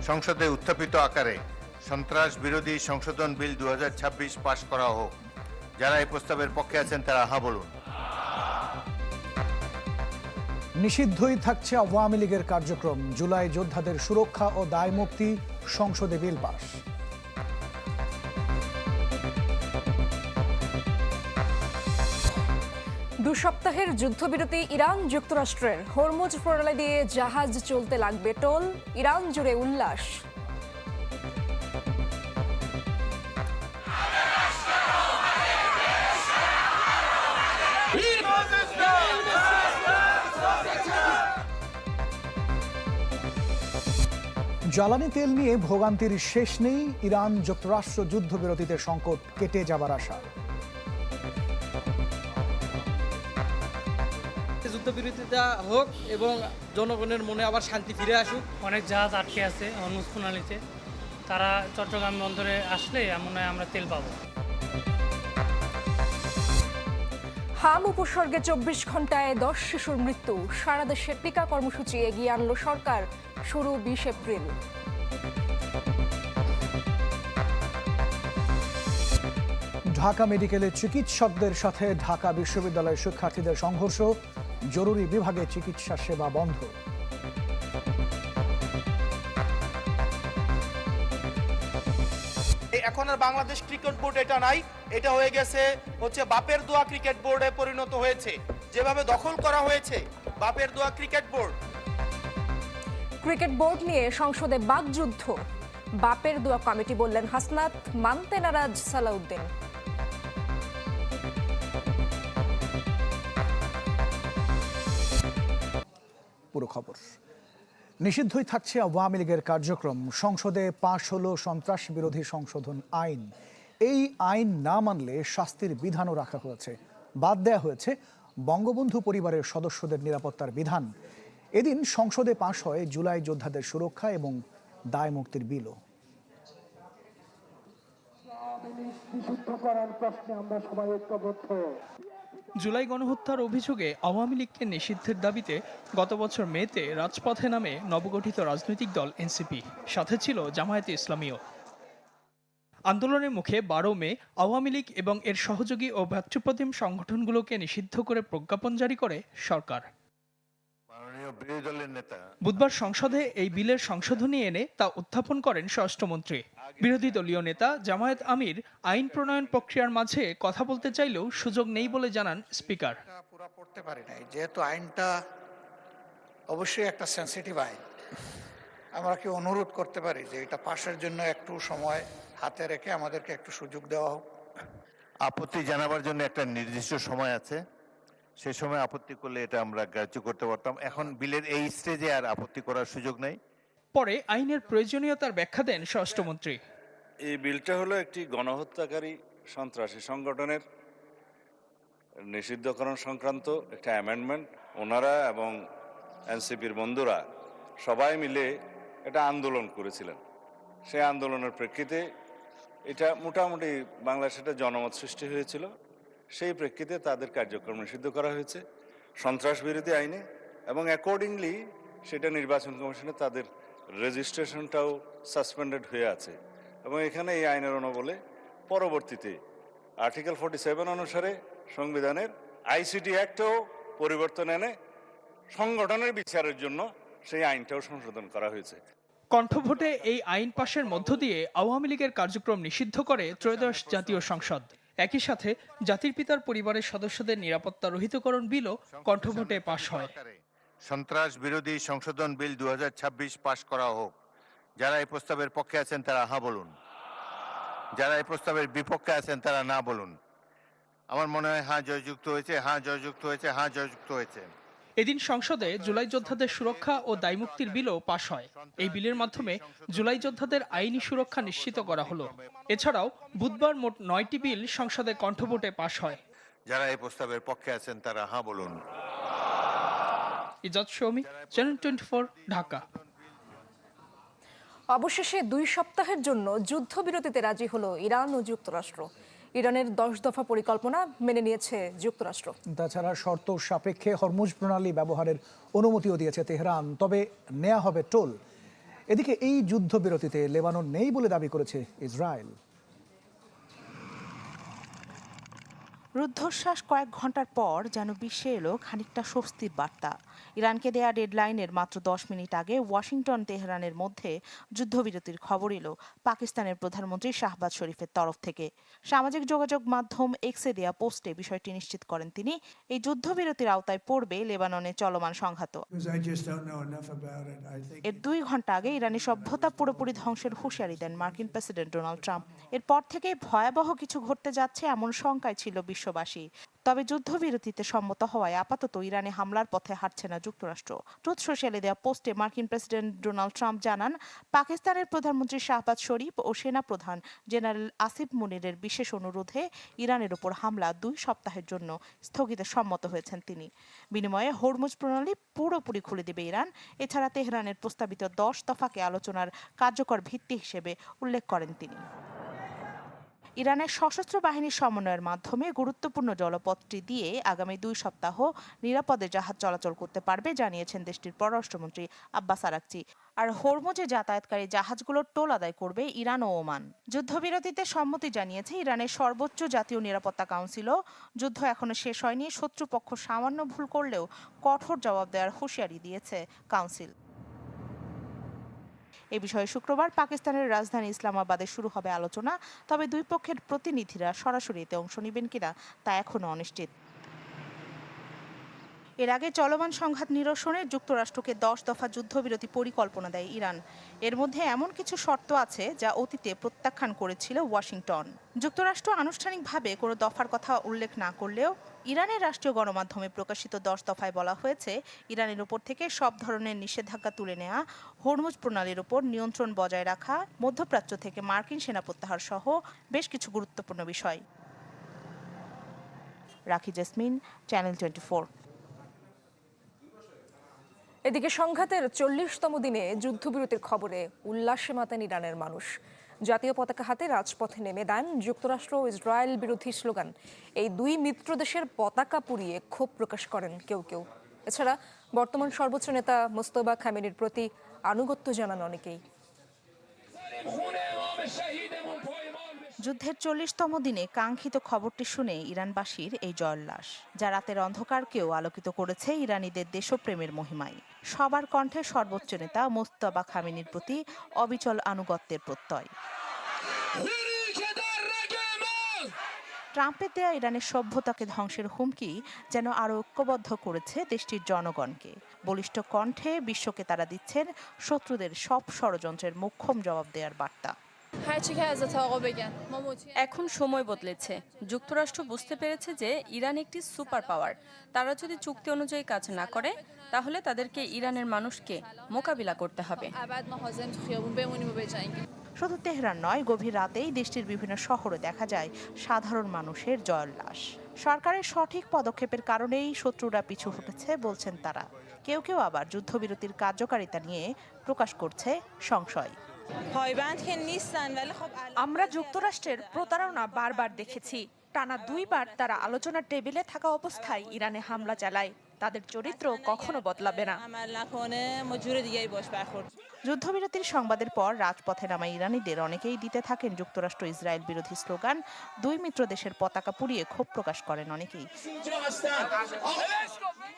সংসদে উত্থাপিত আকারে সন্ত্রাস বিরোধী সংশোধন বিল 2026 পাশ করা হোক। যারা এই প্রস্তাবের পক্ষে আছেন তারা হ্যাঁ বলুন। নিষিদ্ধই থাকছে আওয়ামী লীগের কার্যক্রম, জুলাই যোদ্ধাদের সুরক্ষা ও দায়মুক্তি, সংসদে বিল পাস। দু সপ্তাহের যুদ্ধবিরতি ইরান যুক্তরাষ্ট্রের, হরমুজ প্রণালী দিয়ে জাহাজ চলতে লাগবে টোল, ইরান জুড়ে উল্লাস। জ্বালানি তেল নিয়ে ভোগান্তির শেষ নেই, ইরান যুক্তরাষ্ট্র যুদ্ধবিরতিতে সংকট কেটে যাবার আশা। যুদ্ধবিরতিটা হোক এবং জনগণের মনে আবার শান্তি ফিরে আসুক। অনেক জাহাজ আটকে আছে হরমুজ প্রণালীতে, তারা চট্টগ্রাম বন্দরে আসলে মনে হয় আমরা তেল পাবো। হাম উপসর্গে 24 ঘন্টায় 10 শিশুর মৃত্যু, সারা দেশে টিকা কর্মসূচি এগিয়ে আনলো সরকার, শুরু 20 এপ্রিল। ঢাকা মেডিকেলে চিকিৎসকদের সাথে ঢাকা বিশ্ববিদ্যালয়ের শিক্ষার্থীদের সংঘর্ষ, জরুরি বিভাগে চিকিৎসা সেবা বন্ধ। এখন আর বাংলাদেশ ক্রিকেট বোর্ড এটা নাই, এটা হয়ে গেছে বাপের দোয়া ক্রিকেট বোর্ডে পরিণত হয়েছে। যেভাবে দখল করা হয়েছে বাপের দোয়া ক্রিকেট বোর্ড। ক্রিকেট বোর্ড নিয়ে সংসদে বাকযুদ্ধ, বাপের দোয়া কমিটি বললেন হাসনাত, মানতে নারাজ সালাউদ্দিন। পুরো খবর। নিষিদ্ধই থাকছে আওয়ামী লীগের কার্যক্রম, সংসদে পাশ হলো সন্ত্রাস বিরোধী সংশোধন আইন। এই আইন না মানলে শাস্তির বিধানও রাখা হয়েছে। বাদ দেয়া হয়েছে বঙ্গবন্ধু পরিবারের সদস্যদের নিরাপত্তার বিধান। এদিন সংসদে পাশ হয় জুলাই যোদ্ধাদের সুরক্ষা এবং দায় মুক্তির বিলও। জুলাই গণহত্যার অভিযোগে আওয়ামী লীগকে নিষিদ্ধের দাবিতে গত বছর মেতে রাজপথে নামে নবগঠিত রাজনৈতিক দল এনসিপি, সাথে ছিল জামায়াতে ইসলামীও। আন্দোলনের মুখে 12 মে আওয়ামী লীগ এবং এর সহযোগী ও ভ্রাতৃপ্রতিম সংগঠনগুলোকে নিষিদ্ধ করে প্রজ্ঞাপন জারি করে সরকার। বুধবার সংসদে এই বিলের সংশোধনী এনে তা উত্থাপন করেন স্বরাষ্ট্রমন্ত্রী। বিরোধী দলীয় নেতা জামায়াত আমির আইন প্রণয়ন প্রক্রিয়ার মাঝে কথা বলতে চাইলেও সুযোগ নেই বলে জানান স্পিকার। পুরো পড়তে পারি নাই, যেহেতু আইনটা অবশ্যই একটা সেন্সিটিভ আইন, আমরা কি অনুরোধ করতে পারি যে এটা পাশের জন্য একটু সময় হাতে রেখে আমাদেরকে একটু সুযোগ দেওয়া হোক। আপত্তি জানাবার জন্য একটা নির্দিষ্ট সময় আছে, সে সময় আপত্তি করলে এটা আমরা গ্রাহ্য করতে পারতাম। এখন বিলের এই স্টেজে আর আপত্তি করার সুযোগ নেই। পরে আইনের প্রয়োজনীয়তার ব্যাখ্যা দেন স্বরাষ্ট্রমন্ত্রী। এই বিলটা হলো একটি গণহত্যাকারী সন্ত্রাসী সংগঠনের নিষিদ্ধকরণ সংক্রান্ত একটা অ্যামেন্ডমেন্ট। ওনারা এবং এনসিপির বন্ধুরা সবাই মিলে এটা আন্দোলন করেছিলেন। সেই আন্দোলনের প্রেক্ষিতে এটা মোটামুটি বাংলাদেশে একটা জনমত সৃষ্টি হয়েছিল। সেই প্রেক্ষিতে তাদের কার্যক্রম নিষিদ্ধ করা হয়েছে সন্ত্রাস বিরোধী আইনে, এবং অ্যাকর্ডিংলি সেটা নির্বাচন কমিশনে তাদের রেজিস্ট্রেশনটাও সাসপেন্ডেড হয়ে আছে। এবং এখানে এই আইনের অনুবলে পরবর্তীতে আর্টিকেল 47 অনুসারে সংবিধানের আইসিটি অ্যাক্টেও পরিবর্তন এনে সংগঠনের বিচারের জন্য সেই আইনটাও সংশোধন করা হয়েছে। কণ্ঠভোটে এই আইন পাশের মধ্য দিয়ে আওয়ামী লীগের কার্যক্রম নিষিদ্ধ করে ত্রয়োদশ জাতীয় সংসদ। একই সাথে জাতির পিতার পরিবারের সদস্যদের নিরাপত্তা রহিতকরণ বিলও কণ্ঠভোটে পাশ হয়। সন্ত্রাস বিরোধী সংশোধন বিল 2026 পাশ করা হোক। যারা এই প্রস্তাবের পক্ষে আছেন তারা হ্যাঁ বলুন। যারা এই প্রস্তাবের বিপক্ষে আছেন তারা না বলুন। আমার মনে হয় হ্যাঁ জয়যুক্ত হয়েছে, হ্যাঁ জয়যুক্ত হয়েছে, হ্যাঁ জয়যুক্ত হয়েছে। এদিন সংসদে জুলাই যোদ্ধাদের সুরক্ষা ও দায়মুক্তির বিলও পাশ হয়। এই বিলের মাধ্যমে জুলাই যোদ্ধাদের আইনি সুরক্ষা নিশ্চিত করা হলো। এছাড়াও বুধবার মোট 9টি বিল সংসদে কণ্ঠভোটে পাশ হয়। যারা এই প্রস্তাবের পক্ষে আছেন তারা হ্যাঁ বলুন। ইজাজ শৌমি, চ্যানেল 24, ঢাকা। অবশেষে 2 সপ্তাহের জন্য যুদ্ধবিরতিতে রাজি হলো ইরান ও যুক্তরাষ্ট্র। ইরানের 10 দফা পরিকল্পনা মেনে নিয়েছে যুক্তরাষ্ট্র। তাছাড়া শর্ত সাপেক্ষে হরমুজ প্রণালী ব্যবহারের অনুমতিও দিয়েছে তেহরান, তবে নেওয়া হবে টোল। এদিকে এই যুদ্ধবিরতিতে লেবানন নেই বলে দাবি করেছে ইসরায়েল। রুদ্ধশ্বাস কয়েক ঘন্টার পর যেন বিশ্বে এলো খানিকটা স্বস্তির বার্তা। ইরানকে দেয়া ডেডলাইনের মাত্র 10 মিনিট আগে ওয়াশিংটন তেহরানের মধ্যে যুদ্ধবিরতির খবর এলো পাকিস্তানের প্রধানমন্ত্রী শাহবাজ শরীফের তরফ থেকে। সামাজিক যোগাযোগ মাধ্যম এক্সে দেয়া পোস্টে বিষয়টি নিশ্চিত করেন তিনি। এই যুদ্ধবিরতির আওতায় পড়বে লেবাননে চলমান সংঘাত। এর 2 ঘন্টা আগে ইরানি সভ্যতা পুরোপুরি ধ্বংসের হুঁশিয়ারি দেন মার্কিন প্রেসিডেন্ট ডোনাল্ড ট্রাম্প। এরপর থেকে ভয়াবহ কিছু ঘটতে যাচ্ছে এমন শঙ্কায় ছিল বিশ্ববাসী। তবে যুদ্ধবিরতিতে সম্মত হওয়ায় আপাতত ইরানে হামলার পথে হাঁটছে না যুক্তরাষ্ট্র। ট্রুথ সোশ্যালে দেওয়া পোস্টে মার্কিন প্রেসিডেন্ট ডোনাল্ড ট্রাম্প জানান, পাকিস্তানের প্রধানমন্ত্রী শাহবাজ শরীফ ও সেনাপ্রধান জেনারেল আসিফ মুনিরের বিশেষ অনুরোধে ইরানের উপর হামলা 2 সপ্তাহের জন্য স্থগিতে সম্মত হয়েছেন তিনি। বিনিময়ে হরমুজ প্রণালী পুরোপুরি খুলে দেবে ইরান। এছাড়া তেহরানের প্রস্তাবিত 10 দফাকে আলোচনার কার্যকর ভিত্তি হিসেবে উল্লেখ করেন তিনি। ইরানের সশস্ত্র বাহিনীর সমন্বয়ের মাধ্যমে গুরুত্বপূর্ণ জলপথটি দিয়ে আগামী 2 সপ্তাহ নিরাপদে জাহাজ চলাচল করতে পারবে জানিয়েছেন দেশটির পররাষ্ট্রমন্ত্রী আব্বাস আরাকচি। আর হরমুজে যাতায়াতকারী জাহাজগুলোর টোল আদায় করবে ইরান ও ওমান। যুদ্ধবিরতিতে সম্মতি জানিয়েছে ইরানের সর্বোচ্চ জাতীয় নিরাপত্তা কাউন্সিলও। যুদ্ধ এখনো শেষ হয়নি, শত্রুপক্ষ সামান্য ভুল করলেও কঠোর জবাব দেওয়ার হুঁশিয়ারি দিয়েছে কাউন্সিল। এ বিষয়ে শুক্রবার পাকিস্তানের রাজধানী ইসলামাবাদে শুরু হবে আলোচনা। তবে 2 পক্ষের প্রতিনিধিরা সরাসরি এতে অংশ নেবেন কিনা তা এখনো অনিশ্চিত। এর আগে চলমান সংঘাত নিরসনে যুক্তরাষ্ট্রকে 10 দফা যুদ্ধবিরতি পরিকল্পনা দেয় ইরান। এর মধ্যে এমন কিছু শর্ত আছে যা অতীতে প্রত্যাখ্যান করেছিল ওয়াশিংটন। যুক্তরাষ্ট্র আনুষ্ঠানিকভাবে কোনো দফার কথা উল্লেখ না করলেও ইরানের রাষ্ট্রীয় গণমাধ্যমে প্রকাশিত 10 দফায় বলা হয়েছে, ইরানের উপর থেকে সব ধরনের নিষেধাজ্ঞা তুলে নেওয়া, হরমুজ প্রণালীর উপর নিয়ন্ত্রণ বজায় রাখা, মধ্যপ্রাচ্য থেকে মার্কিন সেনা প্রত্যাহার সহ বেশ কিছু গুরুত্বপূর্ণ বিষয়। রাখি জেসমিন, চ্যানেল 24। এদিকে সংঘাতের 40তম দিনে যুদ্ধবিরতির খবরে উল্লাসে মাতেন ইরানের মানুষ। জাতীয় পতাকা হাতে রাজপথে নেমে দেন যুক্তরাষ্ট্র ও ইসরায়েল বিরোধী স্লোগান। এই 2 মিত্র দেশের পতাকা পুড়িয়ে ক্ষোভ প্রকাশ করেন কেউ কেউ। এছাড়া বর্তমান সর্বোচ্চ নেতা মোস্তফা খামেনির প্রতি আনুগত্য জানান অনেকেই। যুদ্ধের 40তম দিনে কাঙ্ক্ষিত খবরটি শুনে ইরানবাসীর এই জয়োল্লাস, যা রাতের অন্ধকারকেও আলোকিত করেছে ইরানিদের দেশপ্রেমের মহিমায়। সবার কণ্ঠে সর্বোচ্চ নেতা মোস্তফা খামেনির প্রতি অবিচল আনুগত্যের প্রত্যয়। ট্রাম্পের দেয়া ইরানের সভ্যতাকে ধ্বংসের হুমকি যেন আরও ঐক্যবদ্ধ করেছে দেশটির জনগণকে। বলিষ্ঠ কণ্ঠে বিশ্বকে তারা দিচ্ছেন শত্রুদের সব ষড়যন্ত্রের মোক্ষম জবাব দেওয়ার বার্তা। এখন সময় বদলেছে। যুক্তরাষ্ট্র বুঝতে পেরেছে যে ইরান একটি সুপার পাওয়ার। তারা যদি চুক্তি অনুযায়ী কাজ না করে, তাহলে তাদেরকে ইরানের মানুষকে মোকাবিলা করতে হবে। শুধু তেহরান নয়, গভীর রাতেই দেশটির বিভিন্ন শহরে দেখা যায় সাধারণ মানুষের জয়োল্লাস। সরকারের সঠিক পদক্ষেপের কারণেই শত্রুরা পিছু হটেছে বলছেন তারা। কেউ কেউ আবার যুদ্ধবিরতির কার্যকারিতা নিয়ে প্রকাশ করছে সংশয়। আমরা যুক্তরাষ্ট্রের প্রতারণা বারবার দেখেছি। টানা 2 বার তারা আলোচনার টেবিলে থাকা অবস্থায় ইরানে হামলা চালায়। তাদের চরিত্র কখনো বদলাবে না। যুদ্ধবিরতির সংবাদের পর রাজপথে নামা ইরানিদের অনেকেই দিতে থাকেন যুক্তরাষ্ট্র ইসরায়েল বিরোধী স্লোগান। 2 মিত্র দেশের পতাকা পুড়িয়ে ক্ষোভ প্রকাশ করেন অনেকেই।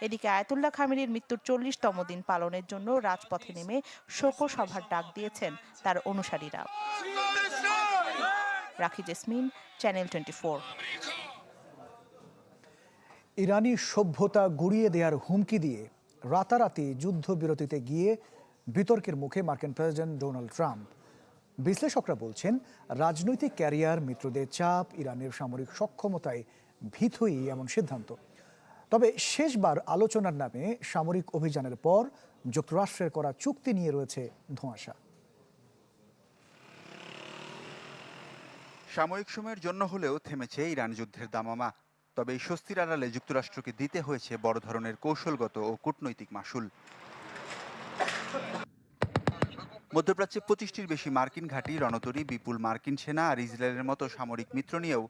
এদিকে আয়াতুল্লাহ খামেনির মৃত্যুর 40তম দিন পালনের জন্য রাজপথে নেমে শোকসভার ডাক দিয়েছেন তার অনুসারীরা। রাখি জেসমিন, চ্যানেল 24। ইরানি সভ্যতা গুড়িয়ে দেওয়ার হুমকি দিয়ে রাতারাতি যুদ্ধবিরতিতে গিয়ে বিতর্কের মুখে মার্কিন প্রেসিডেন্ট ডোনাল্ড ট্রাম্প। বিশ্লেষকরা বলছেন, রাজনৈতিক ক্যারিয়ার, মিত্রদের চাপ, ইরানের সামরিক সক্ষমতায় ভীতই এমন সিদ্ধান্ত। তবে শেষবার আলোচনার নামে সামরিক অভিযানের পর যুক্তরাষ্ট্রের করা চুক্তি নিয়ে রয়েছে ধোঁয়াশা। সাময়িক সময়ের জন্য হলেও থেমেছে ইরান যুদ্ধের দামামা। তবে এই স্বস্তির আড়ালে যুক্তরাষ্ট্রকে দিতে হয়েছে বড় ধরনের কৌশলগত ও কূটনৈতিক মাশুল। মধ্যপ্রাচ্যে 25টির বেশি মার্কিন ঘাঁটি, রণতরী, বিপুল মার্কিন সেনা আর ইসরায়েলের মতো সামরিক মিত্র নিয়েও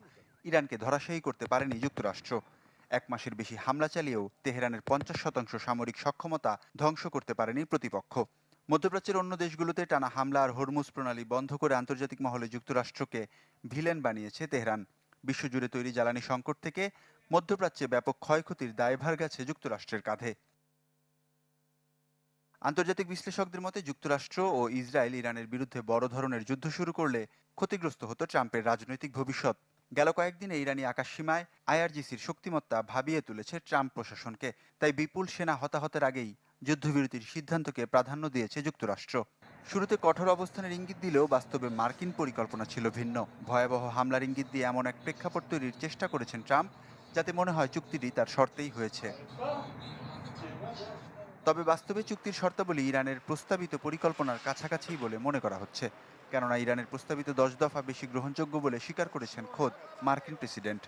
ইরানকে ধরাশায়ী করতে পারেনি যুক্তরাষ্ট্র। 1 মাসের বেশি হামলা চালিয়েও তেহরানের 50% সামরিক সক্ষমতা ধ্বংস করতে পারেনি প্রতিপক্ষ। মধ্যপ্রাচ্যের অন্য দেশগুলোতে টানা হামলা আর হরমুজ প্রণালী বন্ধ করে আন্তর্জাতিক মহলে যুক্তরাষ্ট্রকে ভিলেন বানিয়েছে তেহরান। বিশ্বজুড়ে তৈরি জ্বালানি সংকট থেকে মধ্যপ্রাচ্যে ব্যাপক ক্ষয়ক্ষতির দায়ভার গেছে যুক্তরাষ্ট্রের কাঁধে। আন্তর্জাতিক বিশ্লেষকদের মতে যুক্তরাষ্ট্র ও ইসরায়েল ইরানের বিরুদ্ধে বড় ধরনের যুদ্ধ শুরু করলে ক্ষতিগ্রস্ত হতো ট্রাম্পের রাজনৈতিক ভবিষ্যৎ। গেল কয়েকদিনে ইরানি আকাশসীমায় আইআরজিসির শক্তিমত্তা ভাবিয়ে তুলেছে ট্রাম্প প্রশাসনকে। তাই বিপুল সেনা হতাহতের আগেই যুদ্ধবিরতির সিদ্ধান্তকে প্রাধান্য দিয়েছে যুক্তরাষ্ট্র। শুরুতে কঠোর অবস্থানের ইঙ্গিত দিলেও বাস্তবে মার্কিন পরিকল্পনা ছিল ভিন্ন। ভয়াবহ হামলার ইঙ্গিত দিয়ে এমন এক প্রেক্ষাপট তৈরির চেষ্টা করেছেন ট্রাম্প, যাতে মনে হয় চুক্তিটি তার শর্তেই হয়েছে। তবে বাস্তবে চুক্তির শর্তাবলী ইরানের প্রস্তাবিত পরিকল্পনার কাছাকাছি বলে মনে করা হচ্ছে, কেননা ইরানের প্রস্তাবিত 10 দফা বেশি গ্রহণযোগ্য বলে স্বীকার করেছেন খোদ মার্কিন প্রেসিডেন্ট।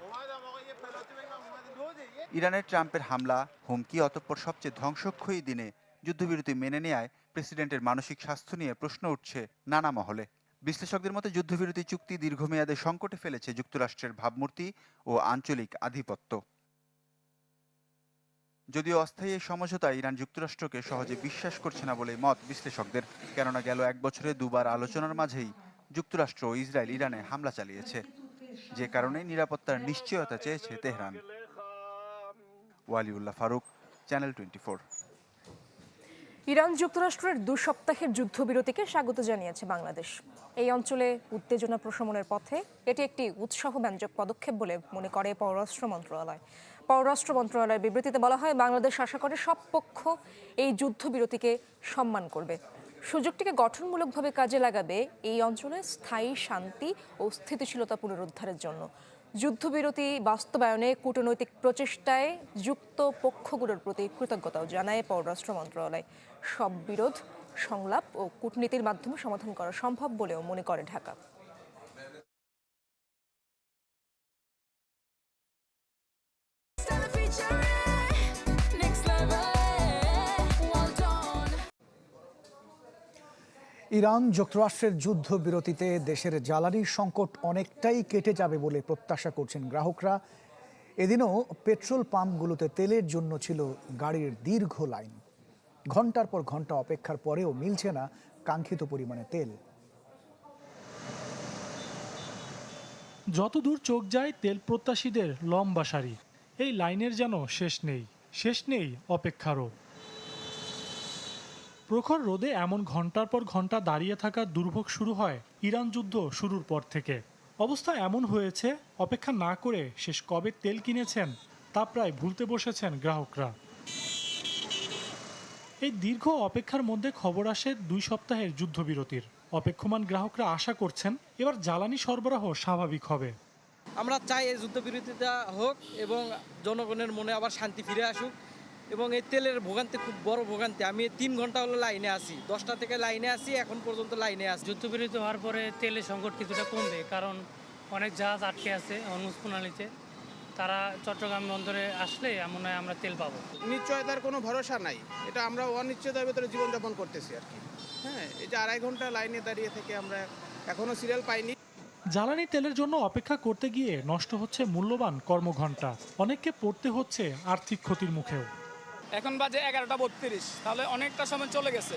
ইরানের ট্রাম্পের হামলা, হুমকি, অতঃপর সবচেয়ে ধ্বংসক্ষয়ী দিনে যুদ্ধবিরতি মেনে নেয়ায় প্রেসিডেন্টের মানসিক স্বাস্থ্য নিয়ে প্রশ্ন উঠছে নানা মহলে। বিশ্লেষকদের মতে যুদ্ধবিরতি চুক্তি দীর্ঘমেয়াদে সংকটে ফেলেছে যুক্তরাষ্ট্রের ভাবমূর্তি ও আঞ্চলিক আধিপত্য। যদিও অস্থায়ী এই সমঝোতা ইরান যুক্তরাষ্ট্রকে সহজে বিশ্বাস করছে না বলে মত বিশ্লেষকদের, কেননা গেল 1 বছরে দুবার আলোচনার মাঝেই যুক্তরাষ্ট্র ও ইসরায়েল ইরানে হামলা চালিয়েছে, যে কারণে নিরাপত্তার নিশ্চয়তা চেয়েছে Tehran. Waliullah Faruk, channel 24। Iran যুক্তরাষ্ট্রের 2 সপ্তাহের যুদ্ধবিরতিকে স্বাগত জানিয়েছে বাংলাদেশ। এই অঞ্চলে উত্তেজনা প্রশমনের পথে এটি একটি উৎসাহব্যঞ্জক পদক্ষেপ বলে মনে করে পররাষ্ট্র মন্ত্রণালয়। পররাষ্ট্র মন্ত্রণালয়ের বিবৃতিতে বলা হয়, বাংলাদেশ আশা করে সব পক্ষ এই যুদ্ধবিরতিকে সম্মান করবে, সুযোগটিকে গঠনমূলকভাবে কাজে লাগাবে এই অঞ্চলে স্থায়ী শান্তি ও স্থিতিশীলতা পুনরুদ্ধারের জন্য। যুদ্ধবিরতি বাস্তবায়নে কূটনৈতিক প্রচেষ্টায় যুক্ত পক্ষগুলোর প্রতি কৃতজ্ঞতাও জানায় পররাষ্ট্র মন্ত্রণালয়। সব বিরোধ সংলাপ ও কূটনীতির মাধ্যমে সমাধান করা সম্ভব বলেও মনে করে ঢাকা। ইরান যুক্তরাষ্ট্রের যুদ্ধবিরতিতে দেশের জ্বালানি সংকট অনেকটাই কেটে যাবে বলে প্রত্যাশা করছেন গ্রাহকরা। এদিনও পেট্রোল পাম্পগুলোতে তেলের জন্য ছিল গাড়ির দীর্ঘ লাইন। ঘন্টার পর ঘন্টা অপেক্ষার পরেও মিলছে না কাঙ্ক্ষিত পরিমাণে তেল। যতদূর চোখ যায় তেল প্রত্যাশীদের লম্বা সারি। এই লাইনের যেন শেষ নেই অপেক্ষারও। প্রখর রোদে এমন ঘন্টার পর ঘন্টা দাঁড়িয়ে থাকার দুর্ভোগ শুরু হয় ইরান যুদ্ধ শুরুর পর থেকে। অবস্থা এমন হয়েছে, অপেক্ষা না করে শেষ কবে তেল কিনেছেন তা প্রায় ভুলতে বসেছেন গ্রাহকরা। এই দীর্ঘ অপেক্ষার মধ্যে খবর আসে 2 সপ্তাহের যুদ্ধবিরতির। অপেক্ষমান গ্রাহকরা আশা করছেন এবার জ্বালানি সরবরাহ স্বাভাবিক হবে। আমরা চাই এই যুদ্ধবিরতিটা হোক এবং জনগণের মনে আবার শান্তি ফিরে আসুক। এবং এই তেলের ভোগান্তি খুব বড় ভোগান্তি। আমি 3 ঘন্টা হলো লাইনে আছি, 10টা থেকে লাইনে আছি, এখন পর্যন্ত লাইনে আছি। যুদ্ধবিরতি হওয়ার পরে তেলের সংকট কিছুটা কমবে, কারণ অনেক জাহাজ আটকে আছে হরমুজ প্রণালীতে। তারা চট্টগ্রাম বন্দরে আসলে মনে হয় আমরা তেল পাবো। নিশ্চয়তার কোনো ভরসা নাই, এটা আমরা অনিশ্চয়তার ভেতরে জীবনযাপন করতেছি আর কি। হ্যাঁ, এই যে 2.5 ঘন্টা লাইনে দাঁড়িয়ে থেকে আমরা এখনো সিরিয়াল পাইনি। জ্বালানি তেলের জন্য অপেক্ষা করতে গিয়ে নষ্ট হচ্ছে মূল্যবান কর্মঘণ্টা। অনেককে পড়তে হচ্ছে আর্থিক ক্ষতির মুখেও। এখন বাজে 11:32, তাহলে অনেকটা সময় চলে গেছে।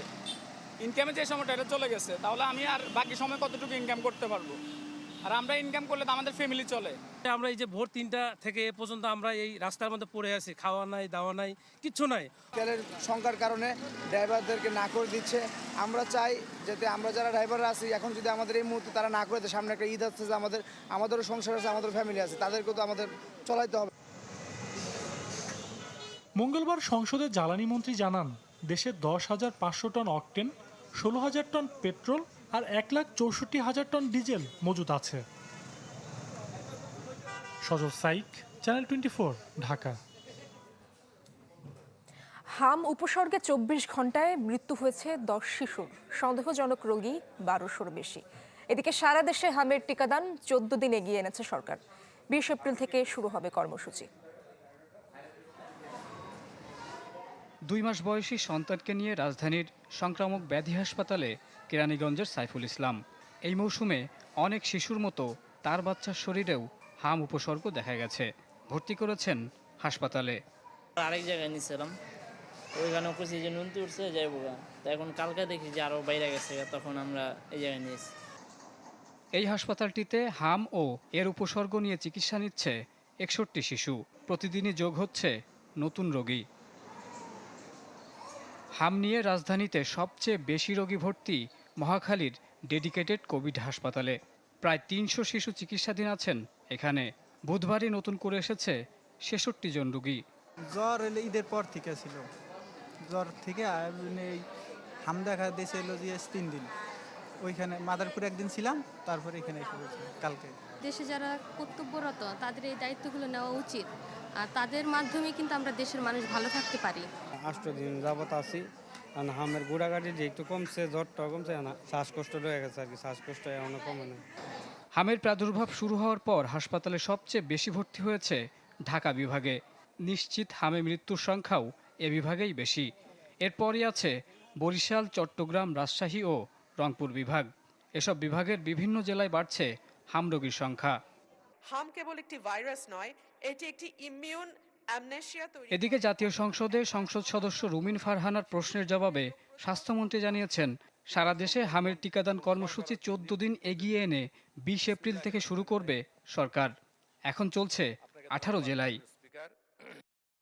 ইনকামে যে সময়টা এটা চলে গেছে, তাহলে আমি আর বাকি সময় কতটুকু ইনকাম করতে পারবো? আর আমরা ইনকাম করলে তো আমাদের ফ্যামিলি চলে। আমরা এই যে ভোর 3টা থেকে এ পর্যন্ত আমরা এই রাস্তার মধ্যে পড়ে আছি, খাওয়া নাই, দাওয়া নাই, কিচ্ছু নাই। তেলের সংখ্যার কারণে ড্রাইভারদেরকে না করে দিচ্ছে। আমরা চাই যাতে আমরা যারা ড্রাইভাররা আছি, এখন যদি আমাদের এই মুহূর্তে তারা না করে দেয়, সামনে একটা ঈদ আসছে, আমাদেরও সংসার আছে, আমাদের ফ্যামিলি আছে, তাদেরকেও তো আমাদের চলাইতে হবে। মঙ্গলবার সংসদে জ্বালানি মন্ত্রী জানান, দেশে 10,500 টন অকটেন, 16,000 টন পেট্রোল আর 1,64,000 টন ডিজেল মজুত আছে। সজল সাইক, চ্যানেল 24, ঢাকা। হাম উপসর্গে 24 ঘন্টায় মৃত্যু হয়েছে 10 শিশুর। সন্দেহজনক রোগী 1200-র বেশি। এদিকে সারা দেশে হামের টিকাদান 14 দিন এগিয়ে এনেছে সরকার। 20 এপ্রিল থেকে শুরু হবে কর্মসূচি। 2 মাস বয়সী সন্তানকে নিয়ে রাজধানীর সংক্রামক ব্যাধি হাসপাতালে কেরানীগঞ্জের সাইফুল ইসলাম। এই মৌসুমে অনেক শিশুর মতো তার বাচ্চার শরীরেও হাম উপসর্গ দেখা গেছে। ভর্তি করেছেন হাসপাতালে। আরেক জায়গায় নিয়েছিলাম, ওইখানে খুশি যে নুন তুলছে যাইব তো এখন কালকে দেখি যে আরও বাইরে গেছে তখন আমরা এই জায়গায় নিয়েছি। এই হাসপাতালটিতে হাম ও এর উপসর্গ নিয়ে চিকিৎসা নিচ্ছে 61 শিশু। প্রতিদিনই যোগ হচ্ছে নতুন রোগী। হাম নিয়ে রাজধানীতে সবচেয়ে বেশি রোগী ভর্তি মহাখালীর ডেডিকেটেড কোভিড হাসপাতালে। প্রায় 300 শিশু চিকিৎসাধীন আছেন এখানে। বুধবারই নতুন করে এসেছে 66 জন রোগী। জ্বর এলে ঈদের পর থেকে ছিল, জ্বর থেকে এই হাম দেখা দিয়েছে এলো যে 3 দিন। ওইখানে মাদারপুর একদিন ছিলাম, তারপরে এখানে এসে গেছি কালকে। দেশে যারা কর্তব্যরত তাদের এই দায়িত্বগুলো নেওয়া উচিত, আর তাদের মাধ্যমে কিন্তু আমরা দেশের মানুষ ভালো থাকতে পারি। 8 দিন যাবত আছি, হামের গুড়াগাড়ি যে একটু কমছে, জ্বরটা কমছে না, শ্বাসকষ্ট রয়ে গেছে আর কি, শ্বাসকষ্ট এখনো কমে না। হামের প্রাদুর্ভাব শুরু হওয়ার পর হাসপাতালে সবচেয়ে বেশি ভর্তি হয়েছে ঢাকা বিভাগে। নিশ্চিত হামে মৃত্যুর সংখ্যাও এ বিভাগেই বেশি। এরপরই আছে বরিশাল, চট্টগ্রাম, রাজশাহী ও রংপুর বিভাগ। এসব বিভাগের বিভিন্ন জেলায় বাড়ছে হাম রোগীর সংখ্যা। হাম কেবল একটি ভাইরাস নয়, এটি একটি ইমিউন অ্যামনেশিয়া তৈরি। এদিকে জাতীয় সংসদে সংসদ সদস্য রুমিন ফারহানার প্রশ্নের জবাবে স্বাস্থ্যমন্ত্রী জানিয়েছেন, সারা দেশে হামের টিকাদান কর্মসূচি 14 দিন এগিয়ে এনে 20 এপ্রিল থেকে শুরু করবে সরকার। এখন চলছে 18 জেলায়।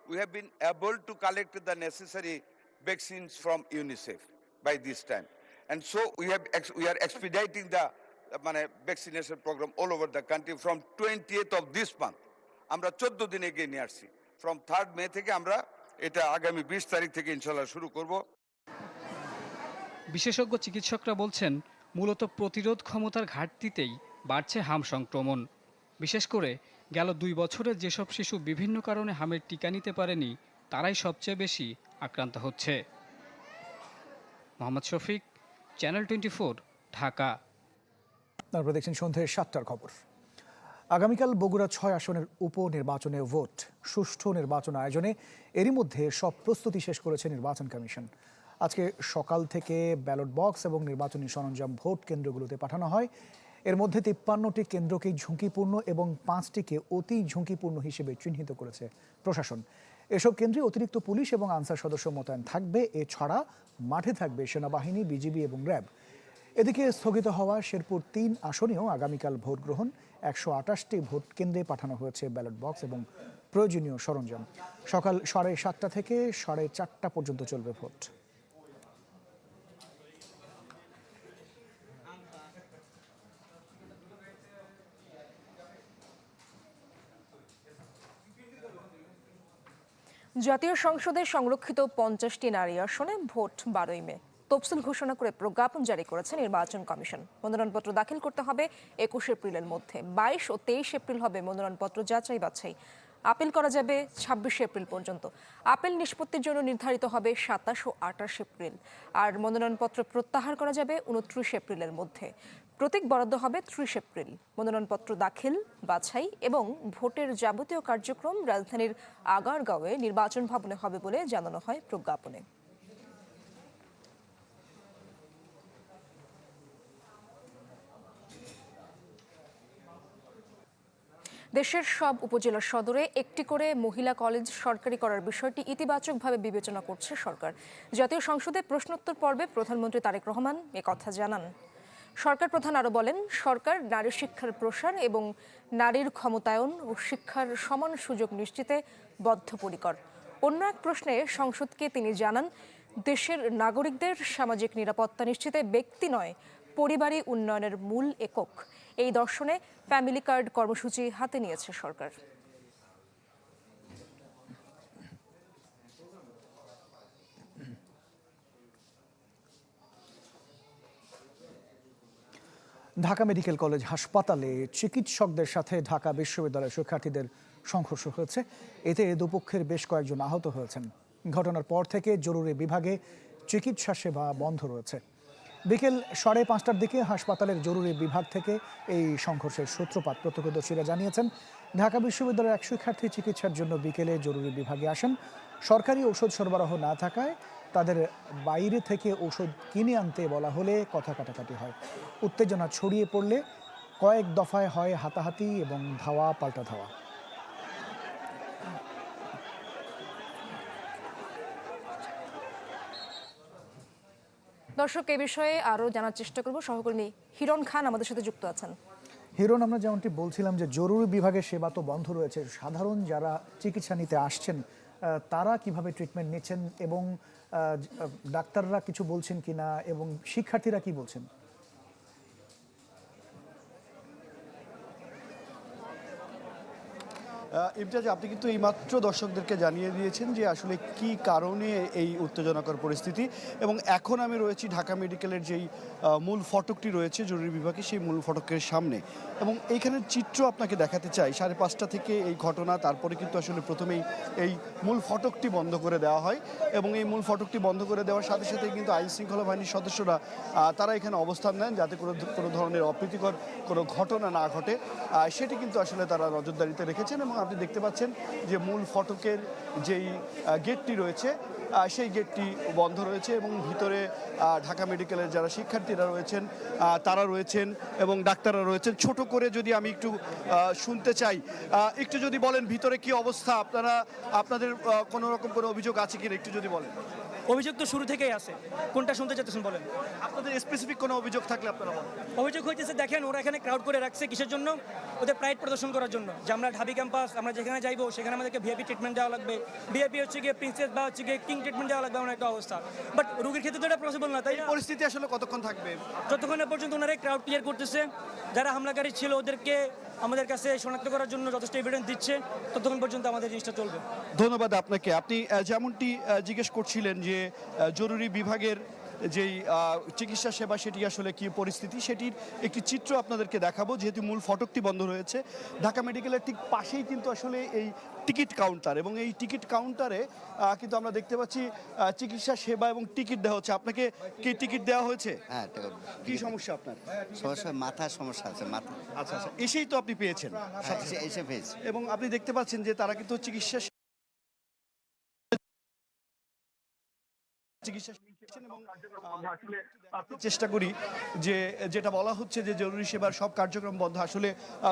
We have been able to collect the necessary vaccines from UNICEF by this time, and so we are expediting the vaccination program all over the country from 20th of this month. আমরা 14 দিন এগিয়ে নিয়ে আসছি। from 3rd May থেকে আমরা এটা আগামী 20 তারিখ থেকে ইনশাআল্লাহ শুরু করব। বিশেষজ্ঞ চিকিৎসকরা বলছেন, মূলত প্রতিরোধ ক্ষমতার ঘাটতিতেই বাড়ছে হাম সংক্রমণ। বিশেষ করে গেল 2 বছরে যেসব শিশু বিভিন্ন কারণে হামের টিকা নিতে পারেনি, তারাই সবচেয়ে বেশি আক্রান্ত হচ্ছে। মোহাম্মদ শফিক, চ্যানেল 24, ঢাকা। আপনারা দেখছেন সন্ধ্যে 7টার খবর। আগামীকাল বগুড়া 6 আসনের উপনির্বাচনে ভোট। সুষ্ঠু নির্বাচন আয়োজনে এরই মধ্যে সব প্রস্তুতি শেষ করেছে নির্বাচন কমিশন। আজকে সকাল থেকে ব্যালট বক্স এবং নির্বাচনী সরঞ্জাম ভোট কেন্দ্রগুলোতে পাঠানো হয়। এর মধ্যে 53টি কেন্দ্রকে ঝুঁকিপূর্ণ এবং 5টিকে অতি ঝুঁকিপূর্ণ হিসেবে চিহ্নিত করেছে প্রশাসন। এসব কেন্দ্রে অতিরিক্ত পুলিশ এবং আনসার সদস্য মোতায়েন থাকবে। এছাড়া মাঠে থাকবে সেনাবাহিনী, বিজিবি এবং র্যাব। এদিকে স্থগিত হওয়া শেরপুর 3 আসনেও আগামীকাল ভোট গ্রহণ। 128টি ভোট কেন্দ্রে পাঠানো হয়েছে ব্যালট বক্স এবং প্রয়োজনীয় সরঞ্জাম। সকাল 7:30 থেকে 4:30 পর্যন্ত চলবে ভোট। জাতীয় সংসদে সংরক্ষিত 50টি নারী আসনে ভোট 12ই মে। তফসিল ঘোষণা করে প্রজ্ঞাপন জারি করেছে নির্বাচন কমিশন। মনোনয়নপত্র দাখিল করতে হবে 21 এপ্রিলের মধ্যে। 22 ও 23 এপ্রিল হবে মনোনয়নপত্র যাচাই বাছাই। আপিল করা যাবে 26 এপ্রিল পর্যন্ত। আপিল নিষ্পত্তির জন্য নির্ধারিত হবে 27 ও 28 এপ্রিল। আর মনোনয়নপত্র প্রত্যাহার করা যাবে 29 এপ্রিলের মধ্যে। প্রতীক বরাদ্দ হবে 30 এপ্রিল। মনোনয়নপত্র দাখিল, বাছাই এবং ভোটের যাবতীয় কার্যক্রম রাজধানীর আগারগাঁওয়ে নির্বাচন ভবনে হবে বলে জানানো হয় প্রজ্ঞাপনে। দেশের সব উপজেলা সদরে একটি করে মহিলা কলেজ সরকারি করার বিষয়টি ইতিবাচকভাবে বিবেচনা করছে সরকার। জাতীয় সংসদে প্রশ্নোত্তর পর্বে প্রধানমন্ত্রী তারেক রহমান একথা জানান। সরকার প্রধান আরও বলেন, সরকার নারী শিক্ষার প্রসার এবং নারীর ক্ষমতায়ন ও শিক্ষার সমান সুযোগ নিশ্চিতে বদ্ধপরিকর। অন্য এক প্রশ্নে সংসদকে তিনি জানান, দেশের নাগরিকদের সামাজিক নিরাপত্তা নিশ্চিতে ব্যক্তি নয়, পরিবারই উন্নয়নের মূল একক। এই দর্শনে ফ্যামিলি কার্ড কর্মসূচি হাতে নিয়েছে সরকার। ঢাকা মেডিকেল কলেজ হাসপাতালে চিকিৎসকদের সাথে ঢাকা বিশ্ববিদ্যালয়ের শিক্ষার্থীদের সংঘর্ষ হয়েছে। এতে দুপক্ষের বেশ কয়েকজন আহত হয়েছেন। ঘটনার পর থেকে জরুরি বিভাগে চিকিৎসা সেবা বন্ধ রয়েছে। বিকেল 5:30টার দিকে হাসপাতালের জরুরি বিভাগ থেকে এই সংঘর্ষের সূত্রপাত প্রত্যক্ষদর্শীরা জানিয়েছেন। ঢাকা বিশ্ববিদ্যালয়ের এক শিক্ষার্থী চিকিৎসার জন্য বিকেলে জরুরি বিভাগে আসেন। সরকারি ঔষধ সরবরাহ না থাকায় তাদের বাইরে থেকে ঔষধ কিনে আনতে বলা হলে কথা কাটাকাটি হয়। উত্তেজনা ছড়িয়ে পড়লে কয়েক দফায় হয় হাতাহাতি এবং ধাওয়া পাল্টা ধাওয়া। দর্শক, এই বিষয়ে আরও জানার চেষ্টা করব। সহকর্মী হিরণ খান আমাদের সাথে যুক্ত আছেন। হিরণ, আমরা যেমনটি বলছিলাম যে জরুরি বিভাগের সেবা তো বন্ধ রয়েছে, সাধারণ যারা চিকিৎসা নিতে আসছেন তারা কিভাবে ট্রিটমেন্ট নিচ্ছেন এবং ডাক্তাররা কিছু বলছেন কিনা এবং শিক্ষার্থীরা কি বলছেন? ইমতিয়াজ, আপনি কিন্তু এইমাত্র দর্শকদেরকে জানিয়ে দিয়েছেন যে আসলে কি কারণে এই উত্তেজনাকর পরিস্থিতি, এবং এখন আমি রয়েছি ঢাকা মেডিকেলের যেই মূল ফটকটি রয়েছে জরুরি বিভাগে, সেই মূল ফটকের সামনে। এবং এইখানের চিত্র আপনাকে দেখাতে চাই। 5:30 থেকে এই ঘটনা, তারপরে কিন্তু আসলে প্রথমেই এই মূল ফটকটি বন্ধ করে দেওয়া হয় এবং এই মূল ফটকটি বন্ধ করে দেওয়ার সাথে সাথে কিন্তু আইন শৃঙ্খলা বাহিনীর সদস্যরা তারা এখানে অবস্থান নেন যাতে কোনো ধরনের অপ্রীতিকর কোনো ঘটনা না ঘটে, সেটি কিন্তু আসলে তারা নজরদারিতে রেখেছেন। এবং আপনি দেখতে পাচ্ছেন যে মূল ফটকের যেই গেটটি রয়েছে সেই গেটটি বন্ধ রয়েছে এবং ভিতরে ঢাকা মেডিকেলের যারা শিক্ষার্থীরা রয়েছেন তারা রয়েছেন এবং ডাক্তাররা রয়েছেন। ছোট করে যদি আমি একটু শুনতে চাই, একটু যদি বলেন ভিতরে কি অবস্থা, আপনাদের কোনো রকম কোনো অভিযোগ আছে কিনা একটু যদি বলেন। অভিযোগ তো শুরু থেকেই আছে, কোনটা শুনতে চাইতেছেন বলেন? আপনাদের স্পেসিফিক কোনো অভিযোগ থাকলে আপনারা বলেন। অভিযোগ হইতেছে, দেখেন ওরা এখানে ক্রাউড করে রাখছে কিসের জন্য? ওদের প্রাইড প্রদর্শন করার জন্য, যে আমরা ঢাবি ক্যাম্পাস, আমরা যেখানে যাইবো সেখানে আমাদেরকে ভিআইপি ট্রিটমেন্ট দেওয়া লাগবে, ভিআইপি হচ্ছে গিয়ে প্রিন্সেস বা হচ্ছে গিয়ে কিং ট্রিটমেন্ট দেওয়া লাগবে, এমন একটা অবস্থা। বাট রোগীর ক্ষেত্রে তো এটা পসিবল না, তাই না? পরিস্থিতি আসলে কতক্ষণ থাকবে? যতক্ষণ পর্যন্ত ওনারা ক্রাউড ক্লিয়ার করতেছে, যারা হামলাকারী ছিল ওদেরকে আমাদের কাছে শনাক্ত করার জন্য যথেষ্ট এভিডেন্স দিচ্ছে, ততক্ষণ পর্যন্ত আমাদের জিনিসটা চলবে। ধন্যবাদ আপনাকে। আপনি যেমনটি জিজ্ঞেস করছিলেন যে জরুরি বিভাগের যেই চিকিৎসা সেবা সেটি আসলে কি পরিস্থিতি, সেটির একটি চিত্র আপনাদেরকে দেখাবো। যেহেতু মূল ফটকটি বন্ধ রয়েছে, ঢাকা মেডিকেলের ঠিক পাশেই কিন্তু আসলে এই টিকিট কাউন্টার, এবং এই টিকিট কাউন্টারে কিন্তু আমরা দেখতে পাচ্ছি চিকিৎসা সেবা এবং টিকিট দেওয়া হচ্ছে। আপনাকে কি টিকিট দেওয়া হয়েছে? হ্যাঁ। কি সমস্যা আপনার? সমস্যা, মাথার সমস্যা আছে, মাথা। আচ্ছা আচ্ছা, এসেই তো আপনি পেয়েছেন? এসে পেয়েছি। এবং আপনি দেখতে পাচ্ছেন যে তারা কিন্তু চিকিৎসা চেষ্টা করি যে যেটা বলা হচ্ছে যে জরুরি সেবার সব কার্যক্রম বন্ধ। আসলে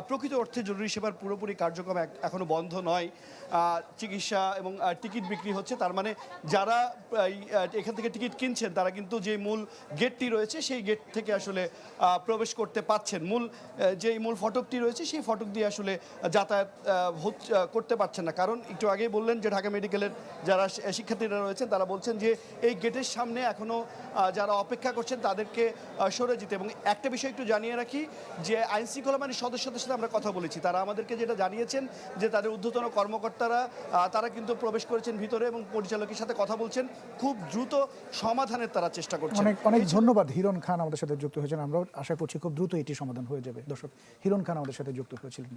প্রকৃত অর্থে জরুরি সেবার পুরোপুরি কার্যক্রম এখনো বন্ধ নয়। চিকিৎসা এবং টিকিট বিক্রি হচ্ছে, তার মানে যারা এখান থেকে টিকিট কিনছেন তারা কিন্তু যে মূল গেটটি রয়েছে সেই গেট থেকে আসলে প্রবেশ করতে পারছেন। যেই মূল ফটকটি রয়েছে সেই ফটক দিয়ে আসলে যাতায়াত করতে পারছেন না। কারণ একটু আগেই বললেন যে ঢাকা মেডিকেলের যারা শিক্ষার্থীরা রয়েছেন তারা বলছেন যে এই গেটের সামনে এখনো যারা অপেক্ষা করছেন তাদেরকে সরে যেতে। এবং একটা বিষয় একটু জানিয়ে রাখি যে আইন শৃঙ্খলা বাহিনীর সদস্যদের সাথে আমরা কথা বলেছি, তারা আমাদেরকে যেটা জানিয়েছেন যে তাদের ঊর্ধ্বতন কর্মকর্তারা তারা কিন্তু প্রবেশ করেছেন ভিতরে এবং পরিচালকের সাথে কথা বলছেন, খুব দ্রুত সমাধানের তারা চেষ্টা করছেন। অনেক ধন্যবাদ হিরণ খান আমাদের সাথে যুক্ত হয়েছেন। আমরা আশা করছি খুব দ্রুত এটি সমাধান হয়ে যাবে। দর্শক, হিরণ খান আমাদের সাথে যুক্ত হয়েছিলেন।